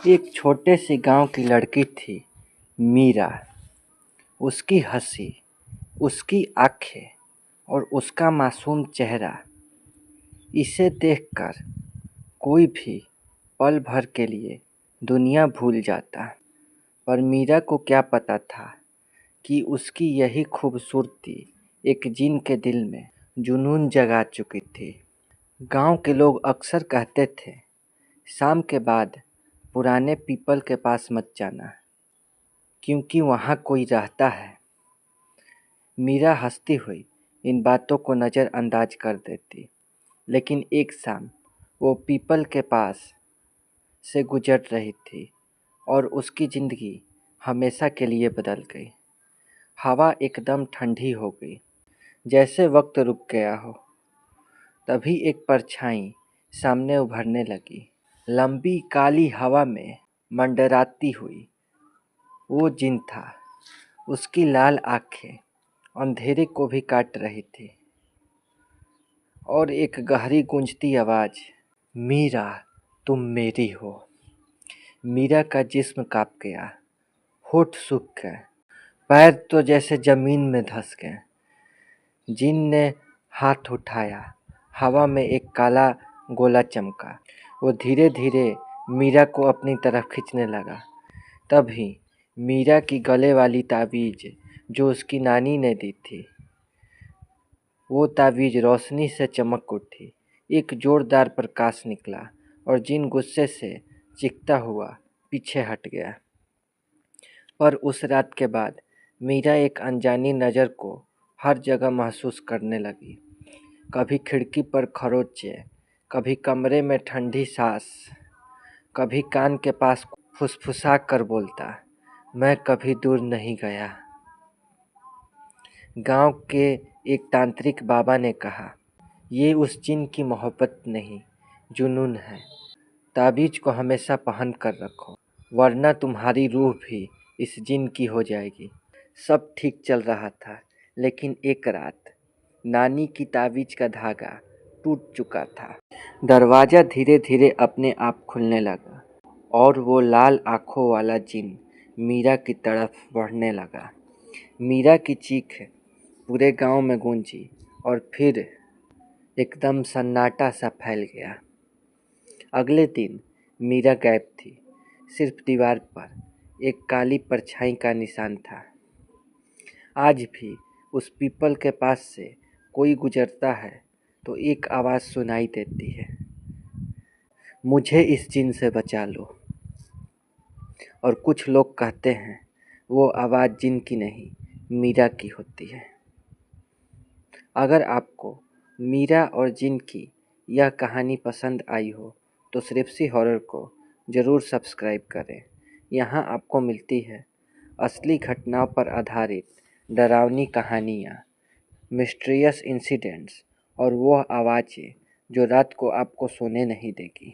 एक छोटे से गांव की लड़की थी, मीरा। उसकी हंसी, उसकी आंखें और उसका मासूम चेहरा, इसे देखकर कोई भी पल भर के लिए दुनिया भूल जाता। पर मीरा को क्या पता था कि उसकी यही खूबसूरती एक जिन के दिल में जुनून जगा चुकी थी। गांव के लोग अक्सर कहते थे, शाम के बाद पुराने पीपल के पास मत जाना, क्योंकि वहाँ कोई रहता है। मीरा हंसती हुई इन बातों को नज़रअंदाज कर देती, लेकिन एक शाम वो पीपल के पास से गुजर रही थी और उसकी ज़िंदगी हमेशा के लिए बदल गई। हवा एकदम ठंडी हो गई, जैसे वक्त रुक गया हो। तभी एक परछाई सामने उभरने लगी, लंबी काली हवा में मंडराती हुई। वो जिन था। उसकी लाल आंखें अंधेरे को भी काट रही थी और एक गहरी गूंजती आवाज़, मीरा तुम मेरी हो। मीरा का जिस्म कांप गया, होठ सूख गए, पैर तो जैसे जमीन में धंस गए। जिन ने हाथ उठाया, हवा में एक काला गोला चमका। वो धीरे धीरे मीरा को अपनी तरफ खींचने लगा। तभी मीरा की गले वाली ताबीज जो उसकी नानी ने दी थी, वो ताबीज रोशनी से चमक उठी। एक जोरदार प्रकाश निकला और जिन गुस्से से चीखता हुआ पीछे हट गया। पर उस रात के बाद मीरा एक अनजानी नज़र को हर जगह महसूस करने लगी। कभी खिड़की पर खरोंचे, कभी कमरे में ठंडी सांस, कभी कान के पास फुसफुसा कर बोलता, मैं कभी दूर नहीं गया। गांव के एक तांत्रिक बाबा ने कहा, ये उस जिन की मोहब्बत नहीं, जुनून है। ताबीज को हमेशा पहन कर रखो, वरना तुम्हारी रूह भी इस जिन की हो जाएगी। सब ठीक चल रहा था, लेकिन एक रात नानी की ताबीज का धागा टूट चुका था। दरवाज़ा धीरे धीरे अपने आप खुलने लगा और वो लाल आँखों वाला जिन मीरा की तरफ बढ़ने लगा। मीरा की चीख पूरे गांव में गूंजी और फिर एकदम सन्नाटा सा फैल गया। अगले दिन मीरा गायब थी। सिर्फ दीवार पर एक काली परछाई का निशान था। आज भी उस पीपल के पास से कोई गुजरता है तो एक आवाज़ सुनाई देती है, मुझे इस जिन से बचा लो। और कुछ लोग कहते हैं वो आवाज़ जिन की नहीं, मीरा की होती है। अगर आपको मीरा और जिन की यह कहानी पसंद आई हो तो सृप्सी हॉरर को ज़रूर सब्सक्राइब करें। यहाँ आपको मिलती है असली घटनाओं पर आधारित डरावनी कहानियाँ, मिस्टीरियस इंसिडेंट्स और वो आवाज़ें जो रात को आपको सोने नहीं देगी।